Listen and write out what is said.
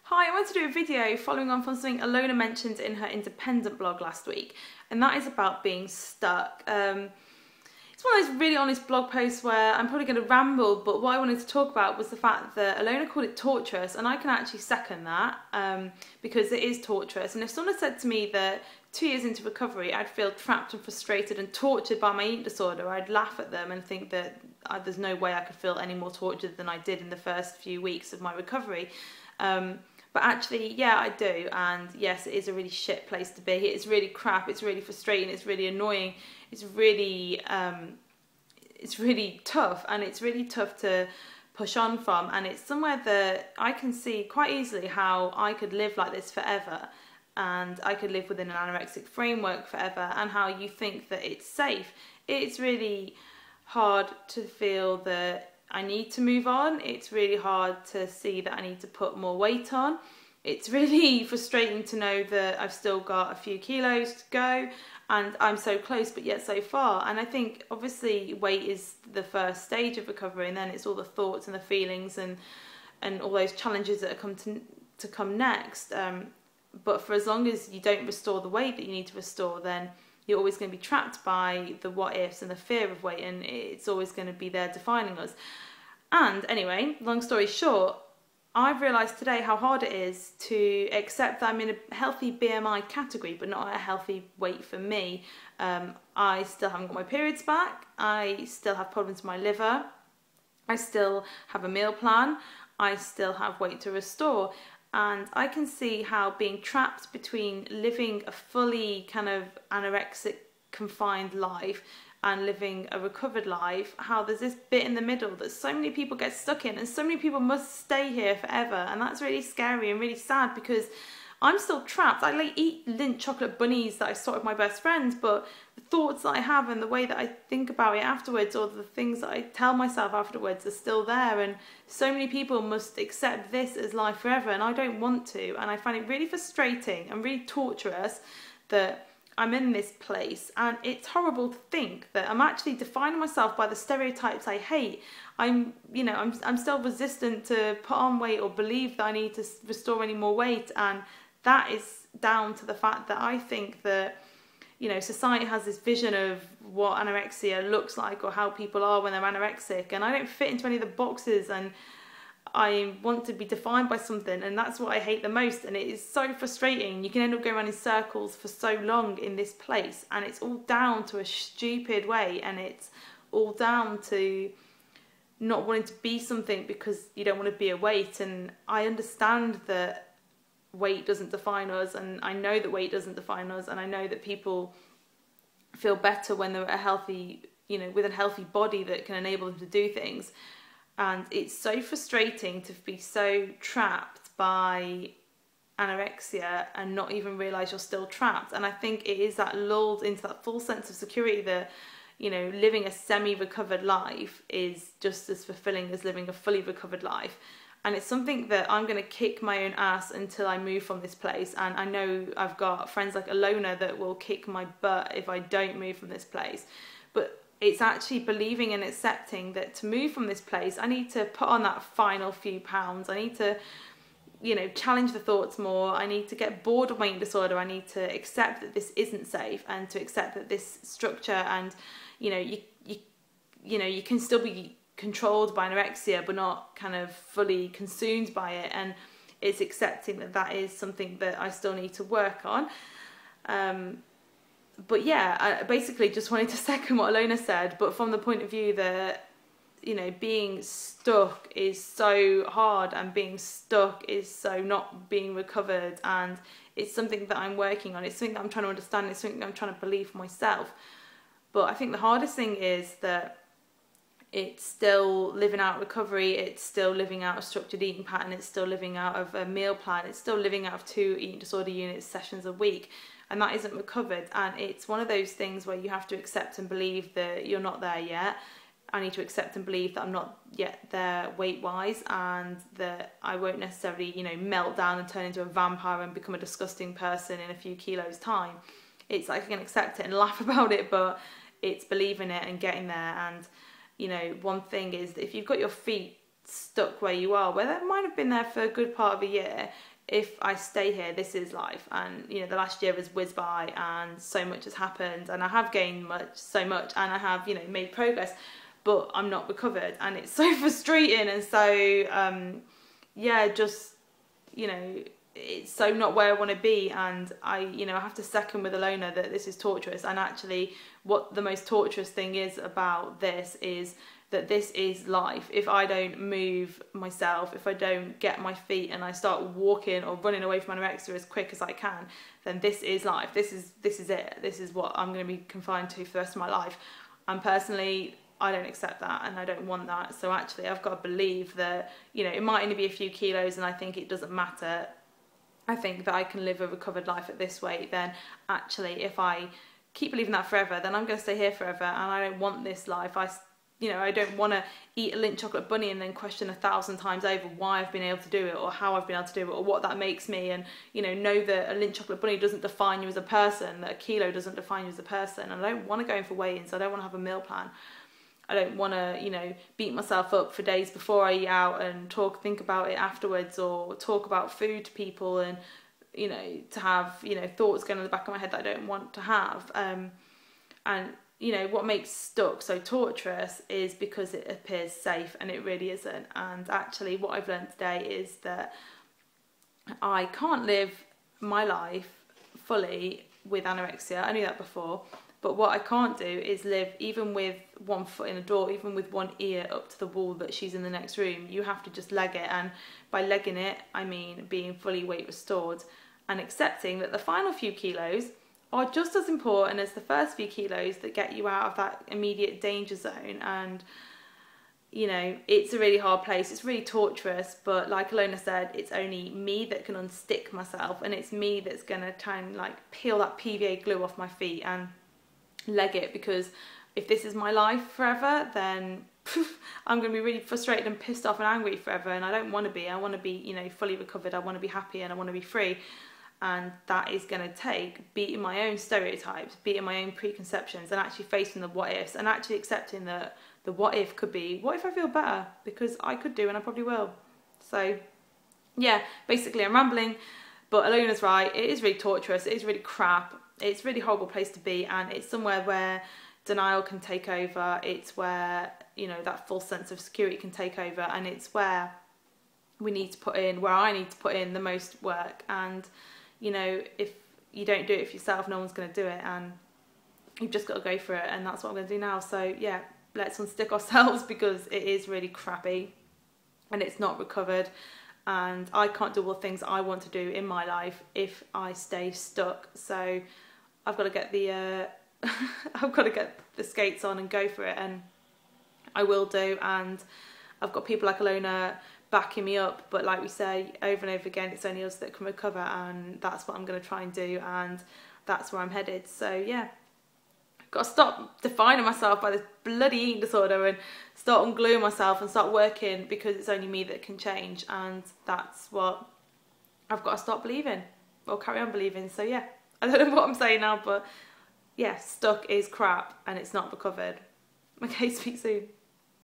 Hi, I wanted to do a video following on from something Alona mentioned in her independent blog last week, and that is about being stuck. It's one of those really honest blog posts where I'm probably going to ramble, but what I wanted to talk about was the fact that Alona called it torturous, and I can actually second that because it is torturous. And if someone said to me that 2 years into recovery I'd feel trapped and frustrated and tortured by my eating disorder, I'd laugh at them and think that there's no way I could feel any more tortured than I did in the first few weeks of my recovery. But actually, yeah, I do, and yes, it is a really shit place to be. It's really crap, it's really frustrating, it's really annoying, it's really tough, and it's really tough to push on from, and it's somewhere that I can see quite easily how I could live like this forever, and I could live within an anorexic framework forever, and how you think that it's safe. It's really hard to feel that I need to move on. It's really hard to see that I need to put more weight on. It's really frustrating to know that I've still got a few kilos to go and I'm so close but yet so far. And I think obviously weight is the first stage of recovery, and then it's all the thoughts and the feelings and all those challenges that are to come next. But for as long as you don't restore the weight that you need to restore, then you're always going to be trapped by the what ifs and the fear of weight, and it's always going to be there defining us. And anyway, long story short, I've realised today how hard it is to accept that I'm in a healthy BMI category, but not at a healthy weight for me. I still haven't got my periods back. I still have problems with my liver. I still have a meal plan. I still have weight to restore. And I can see how being trapped between living a fully kind of anorexic confined life and living a recovered life, how there's this bit in the middle that so many people get stuck in, and so many people must stay here forever. And that's really scary and really sad, because I'm still trapped. I eat Lindt chocolate bunnies that I sort with my best friends, but the thoughts that I have and the way that I think about it afterwards, or the things that I tell myself afterwards, are still there. And so many people must accept this as life forever, and I don't want to. And I find it really frustrating and really torturous that I'm in this place, and it's horrible to think that I'm actually defining myself by the stereotypes I hate. I'm still resistant to put on weight or believe that I need to restore any more weight, and that is down to the fact that I think that, society has this vision of what anorexia looks like or how people are when they're anorexic, and I don't fit into any of the boxes, and I want to be defined by something, and that's what I hate the most. And it is so frustrating. You can end up going around in circles for so long in this place, and it's all down to a stupid way, and it's all down to not wanting to be something because you don't want to be a weight. And I understand that weight doesn't define us, and I know that weight doesn't define us, and I know that people feel better when they're at a healthy, with a healthy body that can enable them to do things. And it's so frustrating to be so trapped by anorexia and not even realise you're still trapped. And I think it is that lulled into that full sense of security that, living a semi-recovered life is just as fulfilling as living a fully recovered life. And it's something that I'm going to kick my own ass until I move from this place. And I know I've got friends like Alona that will kick my butt if I don't move from this place. But it's actually believing and accepting that to move from this place, I need to put on that final few pounds. I need to, challenge the thoughts more. I need to get bored of my eating disorder. I need to accept that this isn't safe, and to accept that this structure and, you can still be controlled by anorexia, but not kind of fully consumed by it. And it's accepting that that is something that I still need to work on. But yeah, I basically just wanted to second what Alona said, but from the point of view that, being stuck is so hard, and being stuck is so not being recovered, and it's something that I'm working on. It's something that I'm trying to understand. It's something that I'm trying to believe for myself. But I think the hardest thing is that it's still living out recovery, it's still living out a structured eating pattern, it's still living out of a meal plan, it's still living out of 2 eating disorder unit sessions a week. And that isn't recovered. And it's one of those things where you have to accept and believe that you're not there yet. I need to accept and believe that I'm not yet there weight-wise, and that I won't necessarily, melt down and turn into a vampire and become a disgusting person in a few kilos' time. It's like I can accept it and laugh about it, but it's believing it and getting there. And, one thing is that if you've got your feet stuck where you are, where that might have been there for a good part of a year, if I stay here, this is life. And, you know, the last year has whizzed by and so much has happened, and I have gained so much, and I have, you know, made progress, but I'm not recovered, and it's so frustrating. And so, yeah, just, you know, it's so not where I want to be. And I have to second with Alona that this is torturous. And actually what the most torturous thing is about this is that this is life. If I don't move myself, if I don't get my feet and I start walking or running away from anorexia as quick as I can, then this is life. This is it. This is what I'm going to be confined to for the rest of my life. And personally, I don't accept that, and I don't want that. So actually I've got to believe that, you know, it might only be a few kilos, and I think it doesn't matter. I think that I can live a recovered life at this weight. Then actually, if I keep believing that forever, then I'm going to stay here forever, and I don't want this life. I don't want to eat a Lindt chocolate bunny and then question 1,000 times over why I've been able to do it, or how I've been able to do it, or what that makes me. And, you know that a Lindt chocolate bunny doesn't define you as a person, that a kilo doesn't define you as a person. And I don't want to go in for weigh-ins. I don't want to have a meal plan. I don't want to, you know, beat myself up for days before I eat out and think about it afterwards, or talk about food to people, and, you know, to have, you know, thoughts going in the back of my head that I don't want to have. And, you know, what makes stuck so torturous is because it appears safe, and it really isn't. And actually what I've learned today is that I can't live my life fully with anorexia. I knew that before. But what I can't do is live even with one foot in the door, even with one ear up to the wall that she's in the next room. You have to just leg it. And by legging it, I mean being fully weight restored and accepting that the final few kilos are just as important as the first few kilos that get you out of that immediate danger zone. And, you know, it's a really hard place. It's really torturous. But like Alona said, it's only me that can unstick myself. And it's me that's going to try and, like, peel that PVA glue off my feet and leg it. Because if this is my life forever, then I'm going to be really frustrated and pissed off and angry forever. And I don't want to be. I want to be, you know, fully recovered. I want to be happy, and I want to be free. And that is going to take beating my own stereotypes, beating my own preconceptions, and actually facing the what ifs, and actually accepting that the what if could be, what if I feel better? Because I could do, and I probably will. So yeah, basically I'm rambling, but Alona's right. It is really torturous. It is really crap. It's a really horrible place to be, and it's somewhere where denial can take over. It's where, you know, that false sense of security can take over, and it's where I need to put in the most work. And, you know, if you don't do it for yourself, no one's going to do it, and you've just got to go for it. And that's what I'm going to do now. So yeah, let's unstick ourselves, because it is really crappy and it's not recovered, and I can't do all the things I want to do in my life if I stay stuck. So I've got to get the I've got to get the skates on and go for it, and I will do. And I've got people like Alona backing me up, but like we say over and over again, it's only us that can recover, and that's what I'm going to try and do, and that's where I'm headed. So yeah, got to stop defining myself by this bloody eating disorder, and start ungluing myself and start working, because it's only me that can change. And that's what I've got to stop believing, or carry on believing. So yeah, I don't know what I'm saying now, but yeah, stuck is crap and it's not recovered. Okay, speak soon.